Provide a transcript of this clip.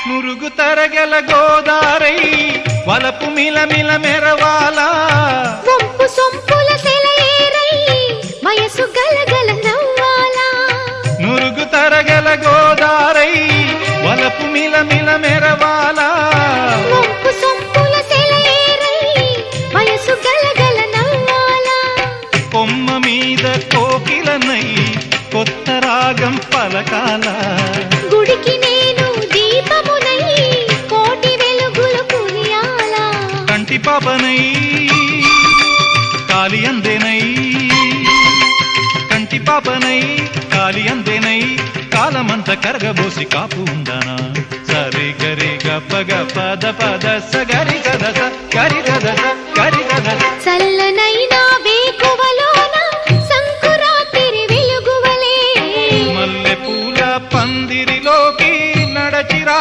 నురుగు తరగల గోదారై వలపు మిలమిల మెరవాలా వంపు సొంపుల సెలయేరై వయసు గలగల నవ్వాలా నురుగు తరగల గోదారై వలపు మిలమిల మెరవాలా వంపు సొంపుల సెలయేరై వయసు గలగల నవ్వాలా కొమ్మ మీద కోకిలనై కొత్త రాగం పలకాల గుడికి నేను దీపమునై కోటి వెలుగులు కురియాలా కంటి పాపనై కాలి అందేనై కంటి పాపనై కాలి అందేనై కాలమంత కరగబోసి కాపు ఉందనా సరి గరి గప్ప గ పద పద సగరి